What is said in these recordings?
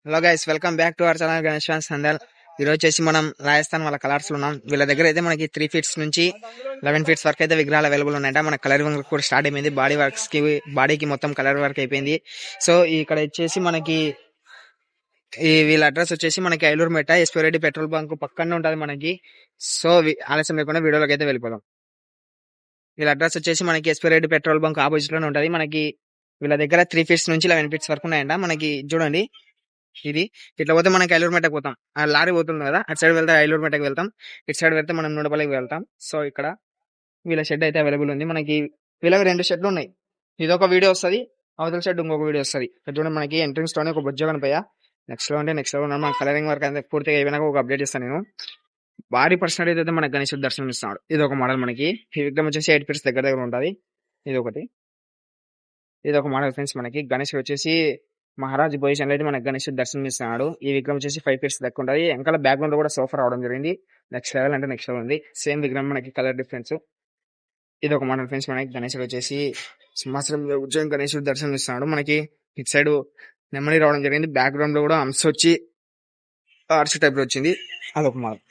Hello guys, welcome back to our channel Ganesh fans సందల్. ఈ రోజు వచ్చేసి మనం రాజస్థాన్ వాళ్ళ కలర్స్ ఉన్నాం. వీళ్ళ దగ్గర అయితే మనకి 3 ఫీట్స్ నుంచి 11 ఫీట్స్ వరకు అయితే విగ్రహాలు అవైలబుల్ ఉన్నాయంట. మన కలర్ వర్క్ కూడా స్టార్ట్ అయిపోయింది. బాడీకి మొత్తం కలర్ వర్క్ అయిపోయింది. సో ఇక్కడ వచ్చేసి మనకి వీళ్ళ అడ్రస్ వచ్చేసి మనకి ఐలూరుమెట ఎస్పీ పెట్రోల్ బంక్ పక్కనే ఉంటది మనకి. సో ఆలస్యం లేకుండా వీడియోలోకి అయితే వెళ్ళిపోదాం. వీళ్ళ అడ్రస్ వచ్చేసి మనకి ఎస్పీ పెట్రోల్ బంక్ ఆపోజిట్ లోనే ఉంటది మనకి. వీళ్ళ దగ్గర 3 ఫీట్స్ నుంచి 11 ఫీట్స్ వరకు ఉన్నాయంట. మనకి చూడండి, ఇది ఇట్లా పోతే మనకి ఐలూరుమెటకు పోతాం. ఆ లారీ పోతుంది కదా, అటు సైడ్ వెళ్తే ఐలూరుమెటకు వెళ్తాం, ఇటు సైడ్ వెళ్తే మనం నూడపల్లికి వెళ్తాం. సో ఇక్కడ వీళ్ళ షెడ్ అయితే అవైలబుల్ ఉంది మనకి. వీళ్ళకి 2 షెడ్లు ఉన్నాయి. ఇదొక వీడియో వస్తుంది, అవతల షెడ్ ఇంకొక వీడియో వస్తుంది. చూడండి, మనకి ఎంట్రన్స్ లోనే ఒక బొజ్జ కనిపోయా. నెక్స్ట్ లో మన కలరింగ్ వర్క్ అయితే పూర్తిగా అయిపోయినాక ఒక అప్డేట్ ఇస్తాను నేను. భారీ పర్సనాలిటీ అయితే మనకి గణేశుడు దర్శనం ఇస్తున్నాడు. ఇది ఒక మోడల్ మనకి. ఈ విగ్రహం వచ్చేసి 8 ఫీట్స్ దగ్గర ఉంటుంది. ఇది ఒక మోడల్ ఫ్రెండ్స్. మనకి గణేశుడు వచ్చేసి మహారాజ్ పొజిషన్ లో అయితే మనకి గణేశుడు దర్శనం ఇస్తున్నాడు. ఈ విగ్రహం వచ్చేసి 5 ఫీట్స్ దగ్గర ఉంటుంది. వెనకాల బ్యాక్గ్రౌండ్ లో కూడా సోఫా రావడం జరిగింది. నెక్స్ట్ లెవెల్ అంటే నెక్స్ట్ లెవెల్ ఉంది. సేమ్ విగ్రహం, మనకి కలర్ డిఫరెన్స్. ఇది ఒక మోడల్ ఫ్రెండ్స్. మనకి గణేశుడు వచ్చేసి సింహాసనం మీద కూర్చొని గణేశుడు దర్శనం ఇస్తున్నాడు. మనకి ఇటు సైడ్ నెమ్మది రావడం జరిగింది. బ్యాక్గ్రౌండ్ లో కూడా హంస వచ్చి ఆర్చ్ టైప్ లో వచ్చింది. అదొక మోడల్.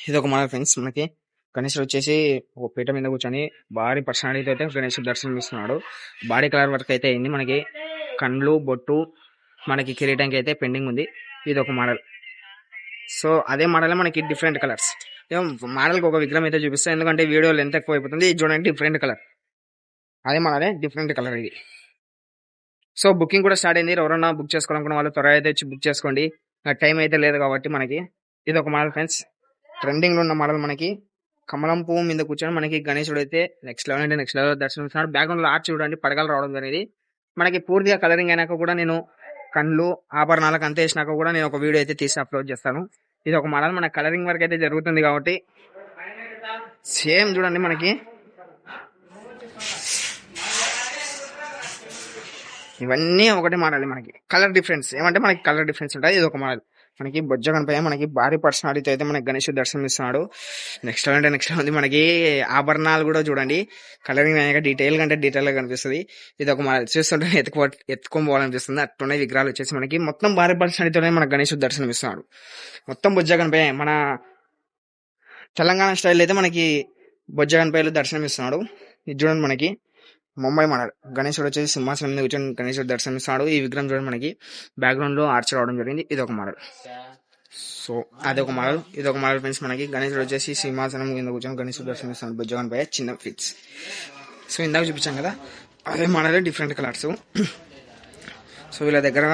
ఇది ఒక మోడల్ ఫ్రెండ్స్. మనకి గణేశుడు వచ్చేసి ఒక పీట మీద కూర్చొని భారీ పర్సనాలిటీ అయితే గణేశుడు దర్శనం ఇస్తున్నాడు. బాడీ కలర్ వర్క్ అయితే అయింది. మనకి కండ్లు, బొట్టు, మనకి కిరీటానికి అయితే పెండింగ్ ఉంది. ఇది ఒక మోడల్. సో అదే మోడల్ మనకి డిఫరెంట్ కలర్స్. మోడల్కి ఒక విగ్రహం అయితే చూపిస్తాను, ఎందుకంటే వీడియో లెంత్ ఎక్కువ అయిపోతుంది. ఇది చూడండి, డిఫరెంట్ కలర్. అదే మోడలే, డిఫరెంట్ కలర్ ఇది. సో బుకింగ్ కూడా స్టార్ట్ అయింది. ఎవరన్నా బుక్ చేసుకోవాలనుకున్న వాళ్ళు త్వరగా అయితే వచ్చి బుక్ చేసుకోండి. టైం అయితే లేదు కాబట్టి మనకి. ఇది ఒక మోడల్ ఫ్రెండ్స్. ట్రెండింగ్ లో ఉన్న మోడల్. మనకి కమలం పువ్వు మీద కూర్చొని మనకి గణేశుడు అయితే నెక్స్ట్ లెవెల్ అంటే నెక్స్ట్ లెవెల్ దర్శనం ఇస్తున్నాడు. బ్యాక్గ్రౌండ్ లో ఆర్చ్ చూడండి, పడగలు రావడం జరిగింది. మనకి పూర్తిగా కలరింగ్ అయినాక కూడా నేను కళ్ళు, ఆభరణాలకు అంత వేసినాక కూడా నేను ఒక వీడియో అయితే తీసి అప్లోడ్ చేస్తాను. ఇది ఒక మోడల్. మన కలరింగ్ వర్క్ అయితే జరుగుతుంది కాబట్టి సేమ్ చూడండి, మనకి ఇవన్నీ ఒకటి మోడల్. మనకి కలర్ డిఫరెన్స్ ఏమంటే మనకి కలర్ డిఫరెన్స్ ఉంటుంది. ఇది ఒక మోడల్. మనకి బొజ్జ కనిపోయా. మనకి భారీ పర్సనాలిటీ అయితే మనకి గణేశుడు దర్శనం ఇస్తున్నాడు. నెక్స్ట్ అంటే నెక్స్ట్ ఉంది. మనకి ఆభరణాలు కూడా చూడండి, కలరింగ్ అయ్యాక డీటెయిల్ కంటే డీటెయిల్ గా కనిపిస్తుంది. ఇది ఒక మోడల్. చూస్తుంటే ఎత్తుకొని పోవాలనిపిస్తుంది. అట్లున్నాయి విగ్రహాలు వచ్చేసి మనకి. మొత్తం భారీ పర్సనాలిటీతోనే మనకి గణేశుడు దర్శనం ఇస్తున్నాడు. మొత్తం బొజ్జ కనిపోయాయి. మన తెలంగాణ స్టైల్ అయితే మనకి బొజ్జ కనిపోయేలు దర్శనం ఇస్తున్నాడు. ఇది చూడండి, మనకి ముంబై మోడల్. గణేశుడు వచ్చేసి సింహాసనం మీద కూర్చొని గణేశుడు దర్శనం ఇస్తున్నాడు. ఈ విగ్రహం చూడండి, మనకి బ్యాక్గ్రౌండ్ లో ఆర్చ్ రావడం జరిగింది. ఇది ఒక మోడల్. సో అదొక మోడల్. ఇది ఒక మోడల్ ఫ్రెండ్స్. మనకి గణేశుడు వచ్చేసి సింహాసనం కింద కూర్చొని గణేశుడు దర్శనం ఇస్తున్నాడు. బుజ్జగన్ పై చిన్న ఫిట్స్. సో ఇందాక చూపించాం కదా, అదే మోడల్, డిఫరెంట్ కలర్స్. సో వీళ్ళ దగ్గర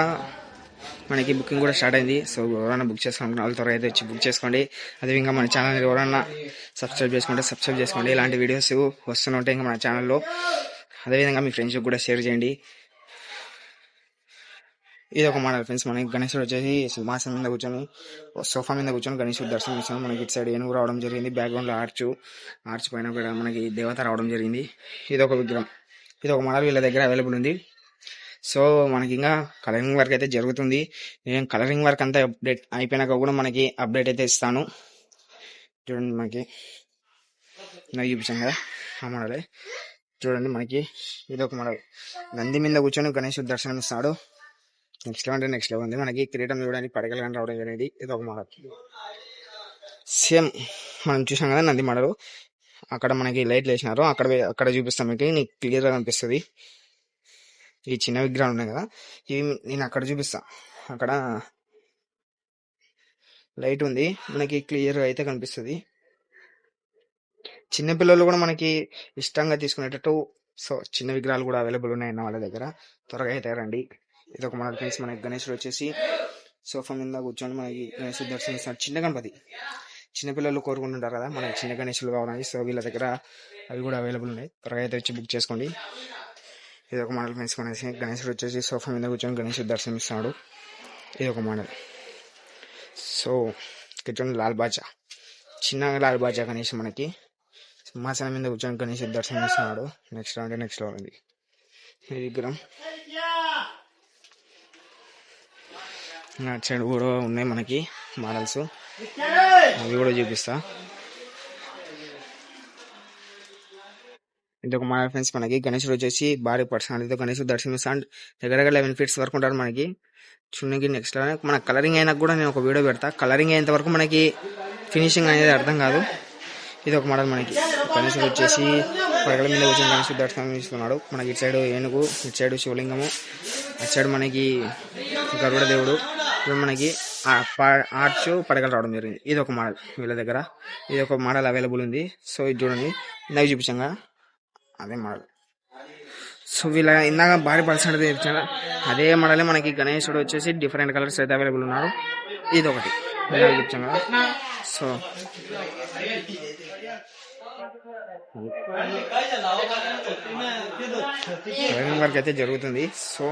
మనకి బుకింగ్ కూడా స్టార్ట్ అయింది. సో ఎవరైనా బుక్ చేసుకోవాలనుకున్న వాళ్ళు త్వరగా అయితే వచ్చి బుక్ చేసుకోండి. అదేవిధంగా మన ఛానల్ ఎవరైనా సబ్స్క్రైబ్ చేసుకోండి. ఇలాంటి వీడియోస్ వస్తుంటాయి ఇంకా మన ఛానల్లో. అదేవిధంగా మీ ఫ్రెండ్స్కి కూడా షేర్ చేయండి. ఇది ఒక మోడల్ ఫ్రెండ్స్. మనకి గణేశుడు వచ్చేసి సింహాసనం మీద కూర్చొని సోఫా మీద కూర్చొని గణేశుడు దర్శనం ఇస్తున్నాం. మనకి ఇటు సైడ్ ఏనుగు రావడం జరిగింది. బ్యాక్గ్రౌండ్ లో ఆర్చ్ పైన కూడా మనకి దేవత రావడం జరిగింది. ఇది ఒక విగ్రహం. ఇది ఒక మోడల్ వీళ్ళ దగ్గర అవైలబుల్ ఉంది. సో మనకి ఇంకా కలరింగ్ వర్క్ అయితే జరుగుతుంది. నేను కలరింగ్ వర్క్ అంతా అప్డేట్ అయిపోయినాక కూడా మనకి అప్డేట్ అయితే ఇస్తాను. చూడండి, మనకి నాకు చూపించాను కదా ఆ మోడలే. చూడండి, మనకి ఇది ఒక మోడల్. నంది మీద కూర్చొని గణేశుడు దర్శనం ఇస్తాడు. నెక్స్ట్ అంటే నెక్స్ట్ లెవెల్ ఉంది. మనకి కిరీటం చూడడానికి పడగలు కానీ రావడం జరిగింది. ఇది ఒక మోడల్. సేమ్ మనం చూసాం కదా నంది మోడల్. అక్కడ మనకి లైట్లు వేసినారు. అక్కడ చూపిస్తాం మీకు, నీకు క్లియర్ గా కనిపిస్తుంది. ఈ చిన్న విగ్రహాలు ఉన్నాయి కదా, ఇవి నేను అక్కడ చూపిస్తా. అక్కడ లైట్ ఉంది, మనకి క్లియర్ గా అయితే కనిపిస్తుంది. చిన్నపిల్లలు కూడా మనకి ఇష్టంగా తీసుకునేటట్టు సో చిన్న విగ్రహాలు కూడా అవైలబుల్ ఉన్నాయి వాళ్ళ దగ్గర. త్వరగా అయితే రండి. ఇది ఒక మోడల్ ఫ్రెండ్స్. మనకి గణేశుడు వచ్చేసి సోఫా మీద కూర్చొని మనకి గణేశుడు దర్శనం ఇస్తాడు. చిన్న గణపతి. చిన్నపిల్లలు కోరుకుంటుంటారు కదా మనకి చిన్న గణేశులు కావాలని. సో వీళ్ళ దగ్గర అవి కూడా అవైలబుల్ ఉన్నాయి. త్వరగా అయితే వచ్చి బుక్ చేసుకోండి. ఇది ఒక మోడల్ ఫ్రెండ్స్. మనకి గణేశుడు వచ్చేసి సోఫా మీద కూర్చొని గణేశుడు దర్శనం ఇస్తాడు. ఇది ఒక మోడల్. సో కూర్చొని లాల్ బాజా, చిన్న లాల్ బాజా గణేష్ మనకి సింహాసనం మీద కూర్చొని గణేశుడు దర్శనం ఇస్తున్నాడు. నెక్స్ట్ అంటే నెక్స్ట్ ఉంది ఈ విగ్రహం. అటు సైడ్ కూడా ఉన్నాయి మనకి మోడల్స్, అవి కూడా చూపిస్తా. ఇది ఒక మోడల్ ఫ్రెండ్స్. మనకి గణేశుడు వచ్చేసి భారీ పర్సనాలిటీతో గణేశుడు దర్శనమిస్తాడు. దగ్గర 11 ఫీట్స్ వరకు ఉంటాడు మనకి. చూడడానికి నెక్స్ట్ లెవెల్. మన కలరింగ్ అయినా కూడా నేను ఒక వీడియో పెడతా. కలరింగ్ అయ్యేంత వరకు మనకి ఫినిషింగ్ అనేది అర్థం కాదు. ఇది ఒక మోడల్ మనకి. గణేశుడు వచ్చేసి పడగల మీద కూర్చొని గణేశుడు దర్శనం ఇస్తున్నాడు. మనకి ఇటు సైడ్ ఏనుగు, ఇటు సైడ్ శివలింగము, అటు సైడ్ మనకి గరుడ దేవుడు. ఇప్పుడు మనకి ఆర్చ్ పడగలు రావడం జరిగింది. ఇది ఒక మోడల్ వీళ్ళ దగ్గర. ఇది ఒక మోడల్ అవైలబుల్ ఉంది. సో ఇది చూడండి, ఇందాక చూపించాం కదా అదే మోడల్. సో వీళ్ళ ఇందాక భారీ పర్సెంట్ చూపించాను అదే మోడలే మనకి గణేశుడు వచ్చేసి డిఫరెంట్ కలర్స్ అయితే అవైలబుల్ ఉన్నారు. ఇది ఒకటి ఇందాక చూపించాం కదా. సో వర్క్ అయితే జరుగుతుంది. సో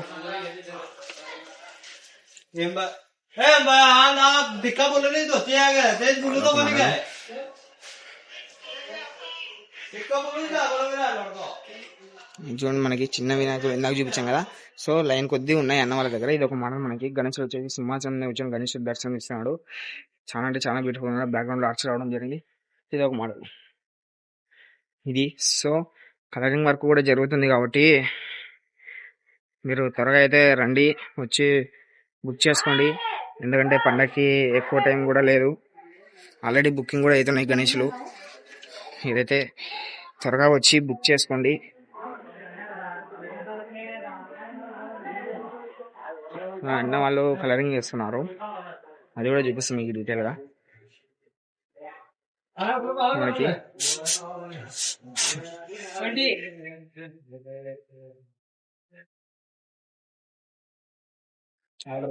చూడండి, మనకి చిన్న వినాయకుడు ఇందాక చూపించాం కదా. సో లైన్ కొద్ది ఉన్నాయి అన్న వాళ్ళ దగ్గర. ఇది ఒక మోడల్ మనకి. గణేశుడు వచ్చేసి సింహాసనం వచ్చి గణేశుడు దర్శనం ఇస్తున్నాడు. చాలా అంటే చాలా బ్యూటిఫుల్ ఉన్నాడు. బ్యాక్గ్రౌండ్ లో ఆర్చ్ రావడం జరిగింది. ఇది ఒక మోడల్ ఇది. సో కలరింగ్ వర్క్ కూడా జరుగుతుంది కాబట్టి మీరు త్వరగా అయితే రండి, వచ్చి బుక్ చేసుకోండి. ఎందుకంటే పండగకి ఎక్కువ టైం కూడా లేదు. ఆల్రెడీ బుకింగ్ కూడా అవుతున్నాయి గణేష్లు. ఇదైతే త్వరగా వచ్చి బుక్ చేసుకోండి. అన్న వాళ్ళు కలరింగ్ చేస్తున్నారు, అది కూడా చూపిస్తాం మీకు డీటెయిల్ గా. మనకి చాలా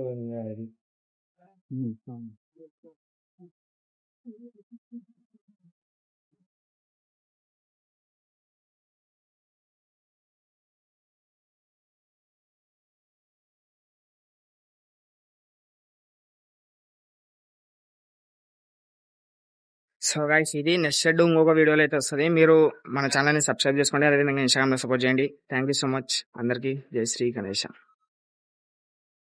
సో గైస్, ఇది నెక్స్ట్ షెడ్ ఇంకొక వీడియోలో అయితే వస్తుంది. మీరు మన ఛానల్ని సబ్స్క్రైబ్ చేసుకోండి, అదేవిధంగా ఇన్స్టాగ్రామ్లో సపోర్ట్ చేయండి. థ్యాంక్ యూ సో మచ్ అందరికీ. జై శ్రీ గణేశ.